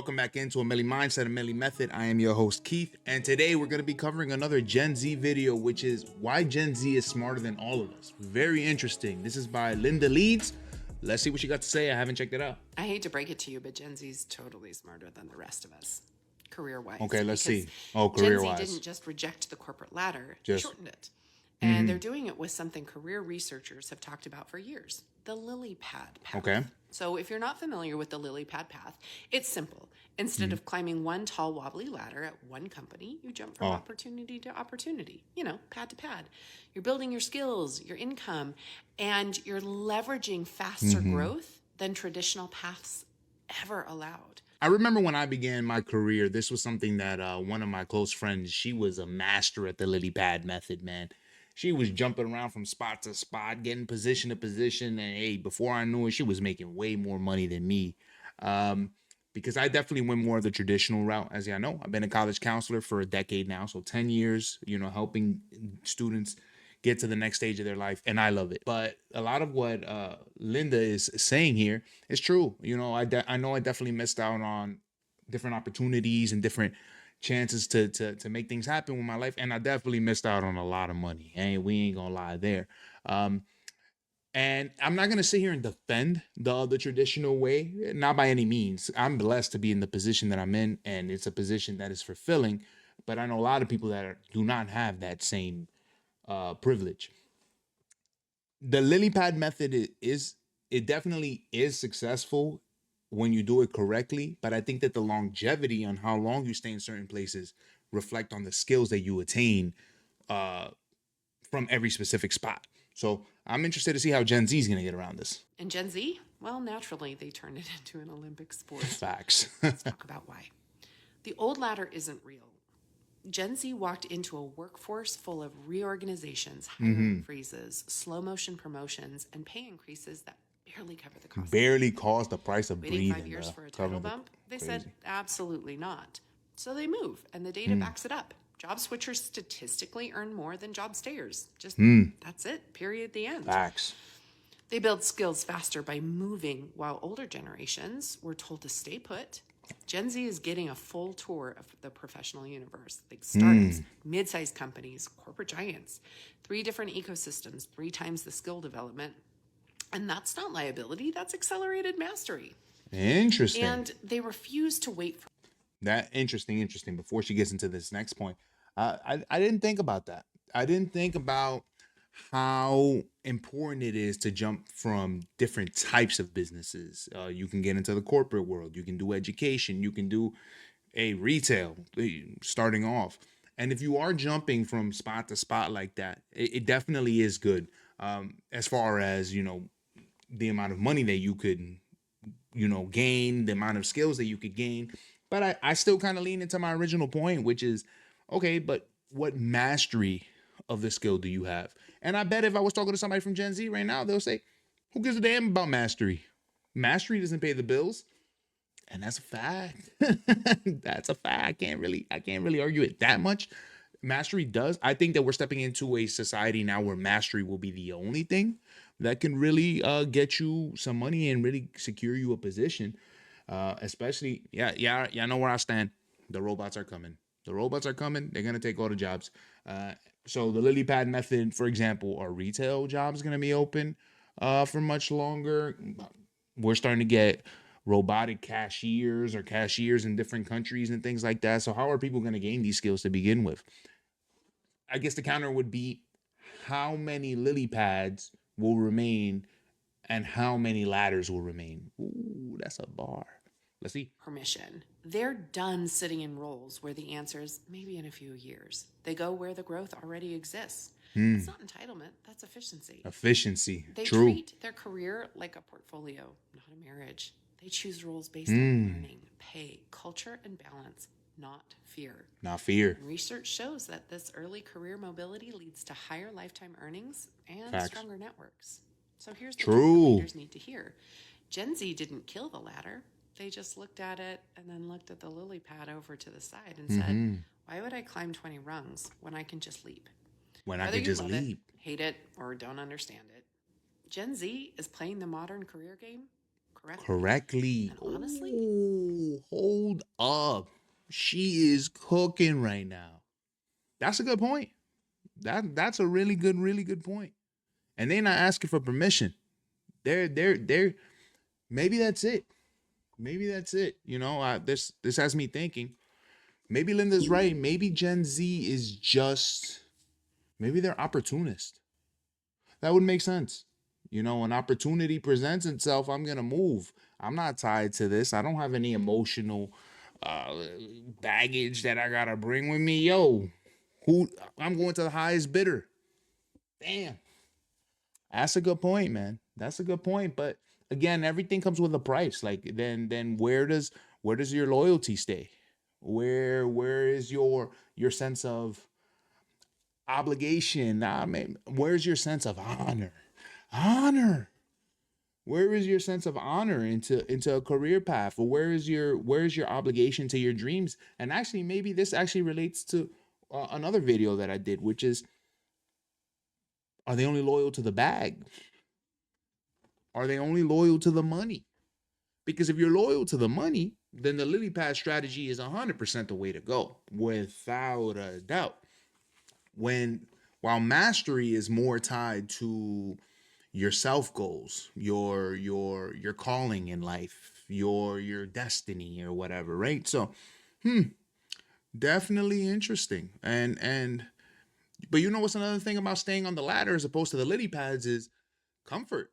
Welcome back into a Milli Mindset, a Milli Method. I am your host, Keith, and today we're going to be covering another Gen Z video, which is why Gen Z is smarter than all of us. Very interesting. This is by Linda Leeds. Let's see what she got to say. I haven't checked it out. I hate to break it to you, but Gen Z is totally smarter than the rest of us, career-wise. Okay, let's see. Gen Career-wise. Z didn't just reject the corporate ladder, they shortened it. And they're doing it with something career researchers have talked about for years, the lily pad path. Okay. So if you're not familiar with the lily pad path, it's simple. Instead of climbing one tall wobbly ladder at one company, you jump from opportunity to opportunity, pad to pad. You're building your skills, your income, and you're leveraging faster growth than traditional paths ever allowed. I remember when I began my career, this was something that one of my close friends, she was a master at the lily pad method, man. She was jumping around from spot to spot, getting position to position. And hey, before I knew it, she was making way more money than me. Because I definitely went more of the traditional route. As y'all know, I've been a college counselor for a decade now. So 10 years, helping students get to the next stage of their life. And I love it. But a lot of what Linda is saying here is true. I know I definitely missed out on different opportunities and different chances to make things happen with my life, and I definitely missed out on a lot of money. And we ain't gonna lie there. And I'm not gonna sit here and defend the traditional way, not by any means. I'm blessed to be in the position that I'm in, and it's a position that is fulfilling. But I know a lot of people that do not have that same privilege. The lily pad method it definitely is successful when you do it correctly, but I think that the longevity on how long you stay in certain places reflect on the skills that you attain from every specific spot. So I'm interested to see how Gen Z is going to get around this. And Gen Z, well, naturally, they turned it into an Olympic sport. Facts. Let's talk about why. The old ladder isn't real. Gen Z walked into a workforce full of reorganizations, hiring freezes, slow motion promotions, and pay increases that barely cover the cost. Barely cost the price of Waiting breathing. 5 years for a title bump? They said absolutely not. So they move, and the data backs it up. Job switchers statistically earn more than job stayers. Just that's it, period, the end. Facts. They build skills faster by moving, while older generations were told to stay put. Gen Z is getting a full tour of the professional universe, like startups, mid-sized companies, corporate giants, 3 different ecosystems, 3 times the skill development. And that's not liability, that's accelerated mastery. Interesting. And they refuse to wait for that. Interesting. Before she gets into this next point, I didn't think about that. I didn't think about how important it is to jump from different types of businesses. You can get into the corporate world. You can do education. You can do a retail starting off. And if you are jumping from spot to spot like that, it definitely is good. As far as, the amount of money that you could, gain, the amount of skills that you could gain. But I still kind of lean into my original point, which is, okay, but what mastery of the skill do you have? And I bet if I was talking to somebody from Gen Z right now, they'll say, who gives a damn about mastery? Mastery doesn't pay the bills. And that's a fact. That's a fact. I can't really argue it that much. Mastery does. I think that we're stepping into a society now where mastery will be the only thing that can really get you some money and really secure you a position. Especially, yeah, I know where I stand. The robots are coming. They're going to take all the jobs. So the lily pad method, for example, are retail jobs going to be open for much longer? We're starting to get robotic cashiers or cashiers in different countries and things like that. So how are people going to gain these skills to begin with? I guess the counter would be how many lily pads will remain and how many ladders will remain. Ooh, that's a bar. Let's see. permission. They're done sitting in roles where the answer is maybe in a few years. They go where the growth already exists. That's not entitlement, that's efficiency. They True. treat their career like a portfolio, not a marriage. They choose roles based on learning, pay, culture, and balance, not fear. Not fear. And research shows that this early career mobility leads to higher lifetime earnings and Facts. stronger networks. So here's the True. thing the leaders need to hear. Gen Z didn't kill the ladder. They just looked at it and then looked at the lily pad over to the side and said, why would I climb 20 rungs when I can just leap? When Whether I could you just love leap. it, hate it, or don't understand it, Gen Z is playing the modern career game correctly. And honestly, Ooh, hold up. She is cooking right now. That's a good point. That's a really good point. And they're not asking for permission. They're maybe that's it. Maybe that's it. This has me thinking. Maybe Linda's right. Maybe Gen Z is just maybe they're opportunists. That would make sense. An opportunity presents itself, I'm gonna move. I'm not tied to this. I don't have any emotional uh baggage that I gotta bring with me. Yo, who I'm going to the highest bidder. Damn. That's a good point, man. That's a good point. But again, everything comes with a price. Like then where does your loyalty stay? Where is your sense of obligation? I mean, where's your sense of honor? Honor. Where is your sense of honor into a career path? Or where is your obligation to your dreams? And actually, maybe this actually relates to another video that I did, which is, are they only loyal to the bag? Are they only loyal to the money? Because if you're loyal to the money, then the lily pad strategy is 100% the way to go, without a doubt. While mastery is more tied to your self goals, your calling in life, your destiny or whatever, right? So, definitely interesting. And but what's another thing about staying on the ladder as opposed to the lily pads is comfort.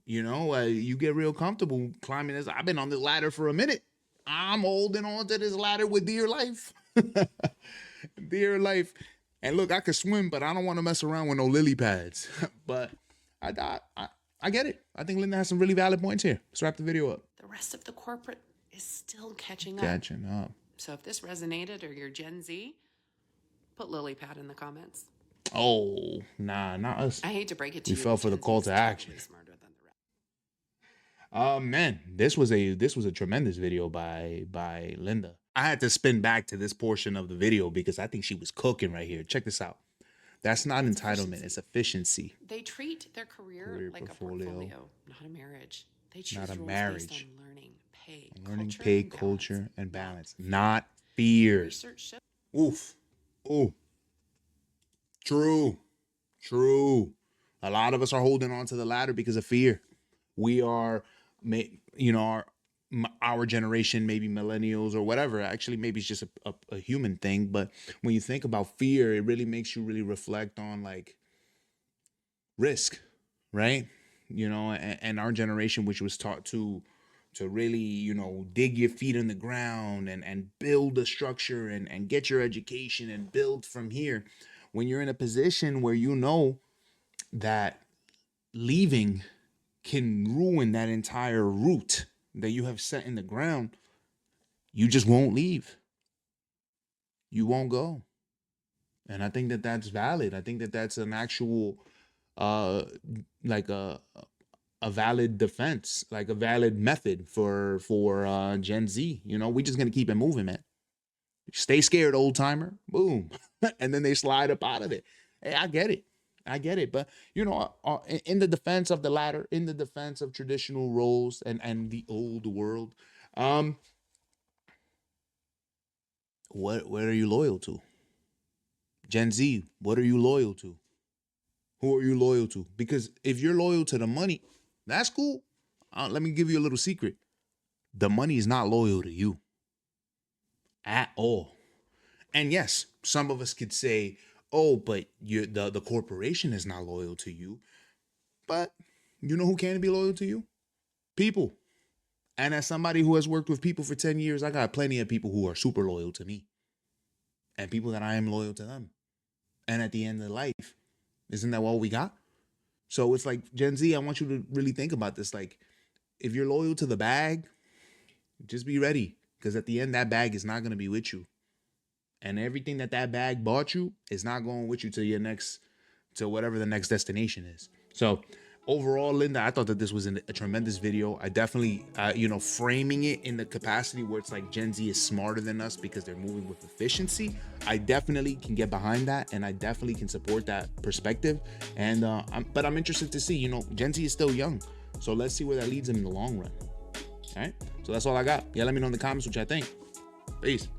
You get real comfortable climbing this. I've been on this ladder for a minute. I'm holding on to this ladder with dear life. Dear life. And look, I could swim, but I don't want to mess around with no lily pads. But I get it. I think Linda has some really valid points here. Let's wrap the video up. the rest of the corporate is still catching up. Catching up. So if this resonated or you're Gen Z, put lily pad in the comments. Oh, nah, not us. I hate to break it to We you. fell for the Gen Z call is to totally action. smarter than the rest. Man, this was a tremendous video by Linda. I had to spin back to this portion of the video because I think she was cooking right here. Check this out. That's not entitlement, it's efficiency. They treat their career like portfolio. a portfolio, not a marriage. They choose Not a roles marriage. based on learning, pay, Learning, culture, pay, and balance. culture, and balance. Not fear. Research shows Oof. Ooh. True. A lot of us are holding on to the ladder because of fear. We are, our generation, maybe millennials or whatever. Actually, maybe it's just a human thing. But when you think about fear, it really makes you really reflect on like risk, right? And our generation, which was taught to really, dig your feet in the ground and build a structure and get your education and build from here. When you're in a position where that leaving can ruin that entire route that you have set in the ground, you just won't leave. You won't go. And I think that that's valid. I think that that's an actual, like a valid defense, like a valid method for Gen Z. We just gonna keep it moving, man. Stay scared, old timer. Boom, and then they slide up out of it. Hey, I get it. But in the defense of the latter, in the defense of traditional roles and the old world, what are you loyal to? Gen Z, what are you loyal to? Who are you loyal to? Because if you're loyal to the money, that's cool. Let me give you a little secret. The money is not loyal to you at all. And yes, some of us could say, oh, but the corporation is not loyal to you. But you know who can be loyal to you? People. And as somebody who has worked with people for 10 years, I got plenty of people who are super loyal to me. And people that I am loyal to them. And at the end of life, isn't that all we got? So it's like, Gen Z, I want you to really think about this. Like, if you're loyal to the bag, just be ready. Because at the end, that bag is not going to be with you. And everything that bag bought you is not going with you to whatever the next destination is. So overall, Linda, I thought that this was a tremendous video. I definitely, framing it in the capacity where it's like Gen Z is smarter than us because they're moving with efficiency. I definitely can get behind that, and I definitely can support that perspective. And but I'm interested to see, Gen Z is still young, so let's see where that leads them in the long run. All right. So that's all I got. Yeah, let me know in the comments what y'all think. Peace.